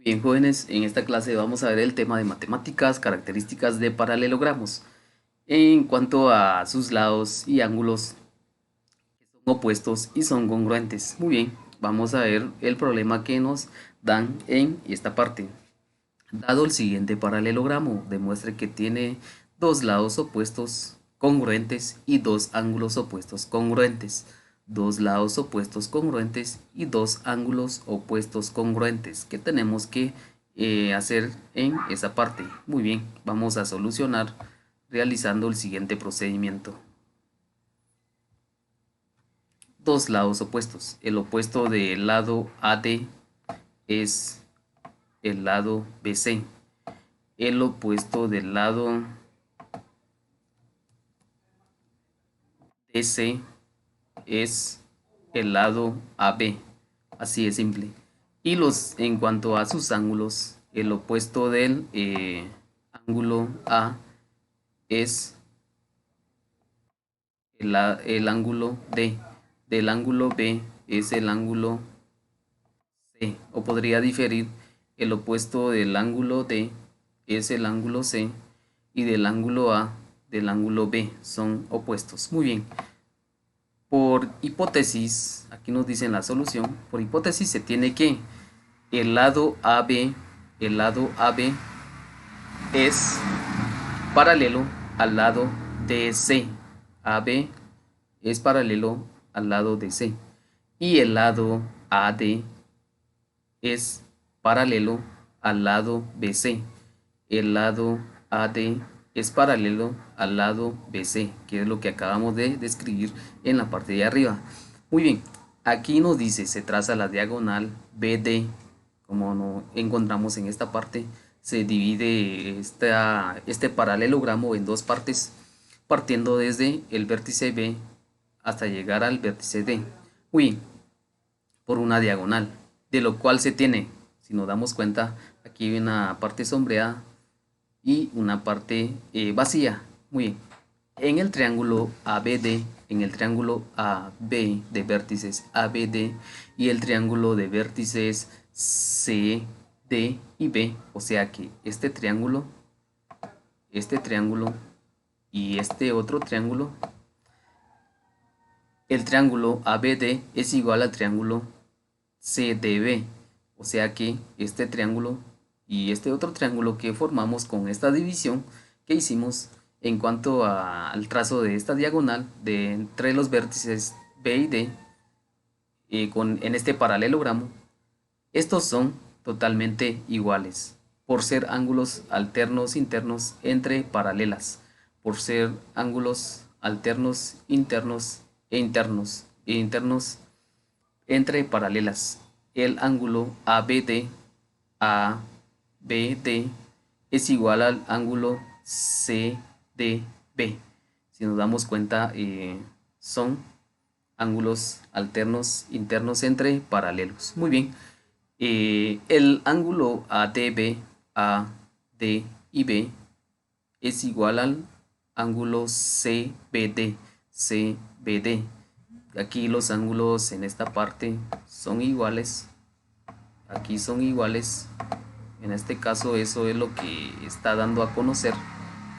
Bien, jóvenes, en esta clase vamos a ver el tema de matemáticas, características de paralelogramos, en cuanto a sus lados y ángulos que son opuestos y son congruentes. Muy bien, vamos a ver el problema que nos dan en esta parte. Dado el siguiente paralelogramo, demuestre que tiene dos lados opuestos congruentes y dos ángulos opuestos congruentes. Dos lados opuestos congruentes y dos ángulos opuestos congruentes. ¿Qué tenemos que hacer en esa parte? Muy bien, vamos a solucionar realizando el siguiente procedimiento. Dos lados opuestos. El opuesto del lado AD es el lado BC. El opuesto del lado DC es el lado AB. Así de simple. Y en cuanto a sus ángulos, el opuesto del ángulo A es el ángulo D. Del ángulo B es el ángulo C. O podría diferir, el opuesto del ángulo D es el ángulo C y del ángulo A del ángulo B son opuestos. Muy bien. Por hipótesis, aquí nos dicen la solución, por hipótesis se tiene que el lado AB, el lado AB es paralelo al lado DC. AB es paralelo al lado DC. Y el lado AD es paralelo al lado BC. El lado AD es paralelo al lado BC, que es lo que acabamos de describir en la parte de arriba. Muy bien, aquí nos dice, se traza la diagonal BD, como no encontramos en esta parte, se divide este paralelogramo en dos partes, partiendo desde el vértice B hasta llegar al vértice D. Muy bien, por una diagonal, de lo cual se tiene, si nos damos cuenta, aquí hay una parte sombreada y una parte vacía. Muy bien. En el triángulo ABD, en el triángulo AB de vértices ABD y el triángulo de vértices CD y B, o sea que este triángulo y este otro triángulo, el triángulo ABD es igual al triángulo CDB, o sea que este triángulo y este otro triángulo que formamos con esta división que hicimos en cuanto al trazo de esta diagonal de entre los vértices B y D en este paralelogramo, estos son totalmente iguales por ser ángulos alternos internos entre paralelas, por ser ángulos alternos internos e internos entre paralelas. El ángulo ABD es igual al ángulo CDB. Si nos damos cuenta, son ángulos alternos internos entre paralelos. Muy bien. El ángulo ADB, AD y B es igual al ángulo CBD. Aquí los ángulos en esta parte son iguales, aquí son iguales. En este caso eso es lo que está dando a conocer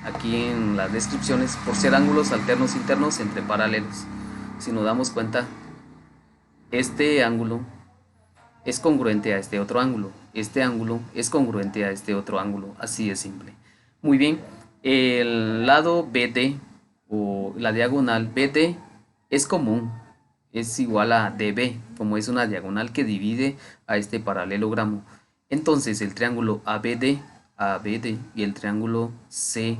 aquí en las descripciones por ser ángulos alternos internos entre paralelos. Si nos damos cuenta, este ángulo es congruente a este otro ángulo, este ángulo es congruente a este otro ángulo, así de simple. Muy bien, el lado BD o la diagonal BD es común, es igual a DB, como es una diagonal que divide a este paralelogramo. Entonces el triángulo ABD y el triángulo CD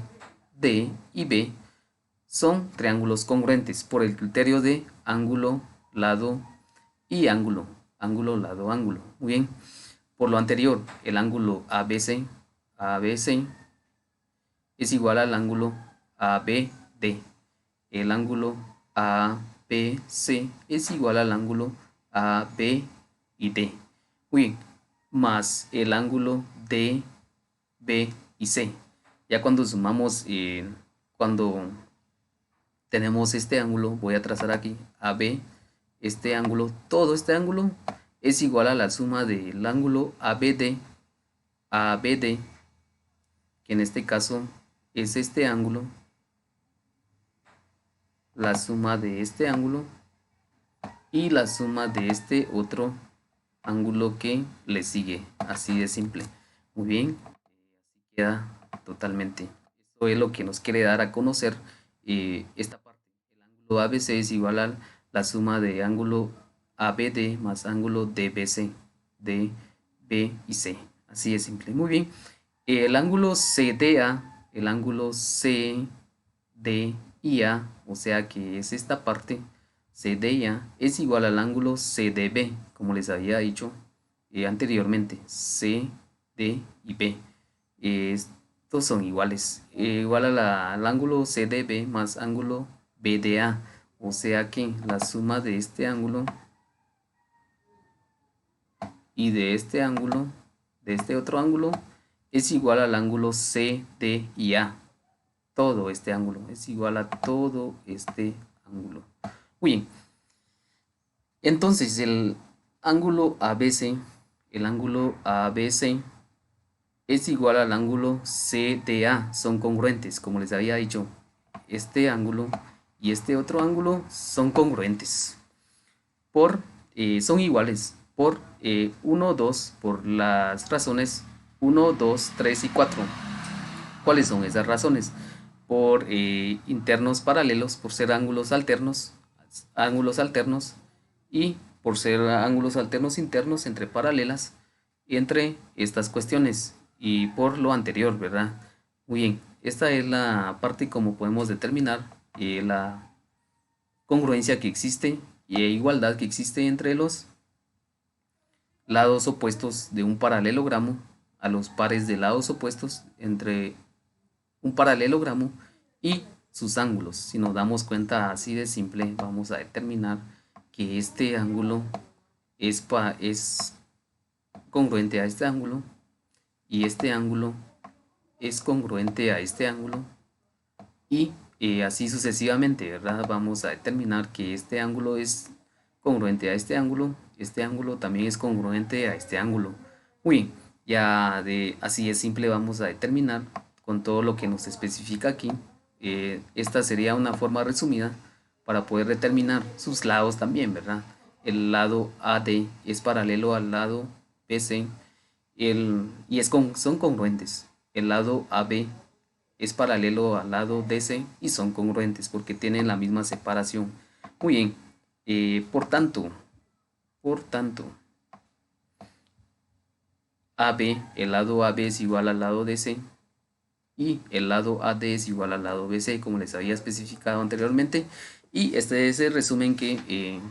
y B son triángulos congruentes por el criterio de ángulo, lado y ángulo. Ángulo, lado, ángulo. Muy bien. Por lo anterior, el ángulo ABC es igual al ángulo ABD. El ángulo ABC es igual al ángulo AB y D. Muy bien. Más el ángulo DB y C. Ya cuando sumamos, cuando tenemos este ángulo, voy a trazar aquí AB, este ángulo, todo este ángulo es igual a la suma del ángulo ABD ABD, que en este caso es este ángulo, la suma de este ángulo y la suma de este otro ángulo que le sigue. Así de simple. Muy bien, así queda totalmente. Esto es lo que nos quiere dar a conocer esta parte. El ángulo ABC es igual a la suma de ángulo ABD más ángulo DBC, de B y C. Así de simple. Muy bien. El ángulo CDA, el ángulo CDIA, o sea que es esta parte, CDIA, es igual al ángulo CDB, como les había dicho anteriormente, C, D y B. Estos son iguales, igual al ángulo CDB más ángulo BDA, o sea que la suma de este ángulo y de este ángulo, de este otro ángulo, es igual al ángulo CDIA. Todo este ángulo es igual a todo este ángulo. Muy bien. Entonces el ángulo ABC es igual al ángulo CDA. Son congruentes, como les había dicho. Este ángulo y este otro ángulo son congruentes. Son iguales por 1, 2, por las razones 1, 2, 3 y 4. ¿Cuáles son esas razones? Por internos paralelos, por ser ángulos alternos y por ser ángulos alternos internos entre paralelas, entre estas cuestiones y por lo anterior, ¿verdad? Muy bien, esta es la parte como podemos determinar la congruencia que existe y igualdad que existe entre los lados opuestos de un paralelogramo a los pares de lados opuestos entre un paralelogramo y sus ángulos. Si nos damos cuenta así de simple, vamos a determinar que este ángulo es congruente a este ángulo y este ángulo es congruente a este ángulo y así sucesivamente, ¿verdad? Vamos a determinar que este ángulo es congruente a este ángulo también es congruente a este ángulo. Muy bien, ya así de simple vamos a determinar con todo lo que nos especifica aquí. Esta sería una forma resumida para poder determinar sus lados también, ¿verdad? El lado AD es paralelo al lado BC son congruentes. El lado AB es paralelo al lado DC y son congruentes porque tienen la misma separación. Muy bien, por tanto, AB, el lado AB es igual al lado DC y el lado AD es igual al lado BC, como les había especificado anteriormente. Y este es el resumen que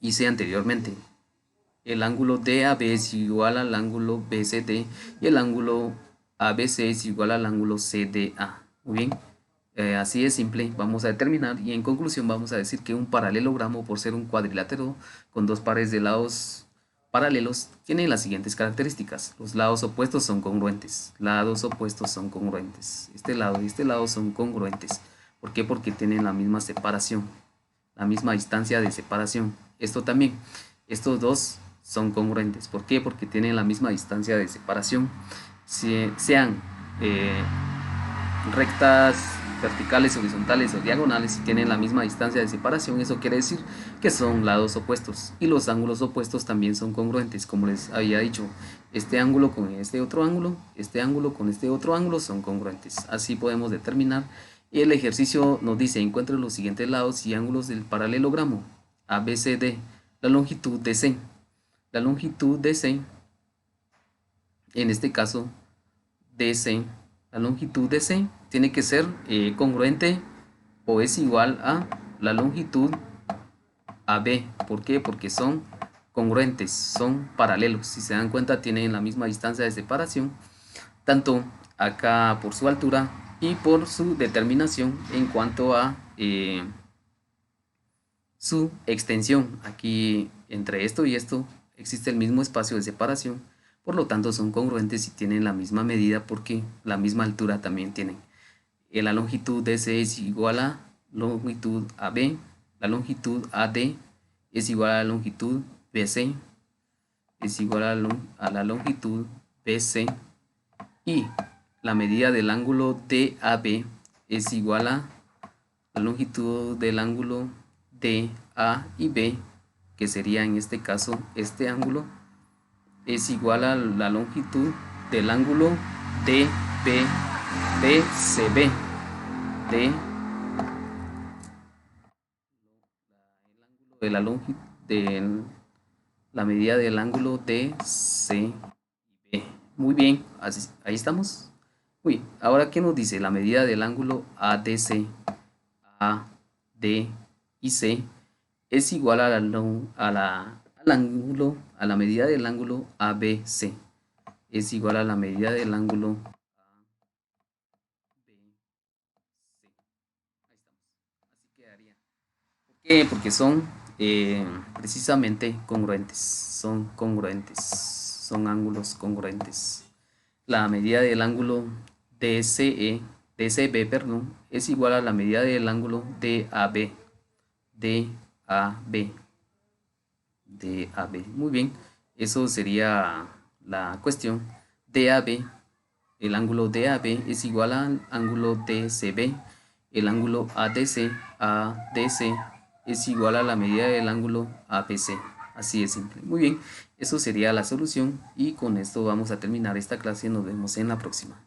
hice anteriormente. El ángulo DAB es igual al ángulo BCD y el ángulo ABC es igual al ángulo CDA. Muy bien, así de simple vamos a determinar y en conclusión vamos a decir que un paralelogramo, por ser un cuadrilátero con dos pares de lados paralelos, tiene las siguientes características. Los lados opuestos son congruentes. Lados opuestos son congruentes. Este lado y este lado son congruentes. ¿Por qué? Porque tienen la misma separación, la misma distancia de separación. Esto también. Estos dos son congruentes. ¿Por qué? Porque tienen la misma distancia de separación. Sean rectas, verticales, horizontales o diagonales, si tienen la misma distancia de separación, eso quiere decir que son lados opuestos. Y los ángulos opuestos también son congruentes, como les había dicho. Este ángulo con este otro ángulo, este ángulo con este otro ángulo son congruentes. Así podemos determinar. Y el ejercicio nos dice: encuentre los siguientes lados y ángulos del paralelogramo ABCD. La longitud de C. La longitud de C, en este caso DC, la longitud de C tiene que ser congruente o es igual a la longitud AB. ¿Por qué? Porque son congruentes, son paralelos. Si se dan cuenta, tienen la misma distancia de separación, tanto acá por su altura y por su determinación en cuanto a su extensión. Aquí entre esto y esto existe el mismo espacio de separación, por lo tanto son congruentes y tienen la misma medida porque la misma altura también tienen. La longitud DC es igual a longitud AB, la longitud AD es igual a la longitud BC, es igual a la longitud BC y la medida del ángulo DAB es igual a la longitud del ángulo DA y B, que sería en este caso este ángulo, es igual a la longitud del ángulo DBCB, de la longitud de la medida del ángulo DCB. Muy bien, ahí estamos. Uy, ahora ¿qué nos dice? La medida del ángulo ADC, AD y C es igual a la medida del ángulo ABC. Es igual a la medida del ángulo ABC. Ahí estamos. Así quedaría. ¿Por qué? Porque son precisamente congruentes. Son congruentes. Son ángulos congruentes. La medida del ángulo DCB, perdón, es igual a la medida del ángulo DAB. DAB. Muy bien, eso sería la cuestión. DAB, el ángulo DAB es igual al ángulo DCB. El ángulo ADC es igual a la medida del ángulo ABC. Así de simple. Muy bien, eso sería la solución y con esto vamos a terminar esta clase. Nos vemos en la próxima.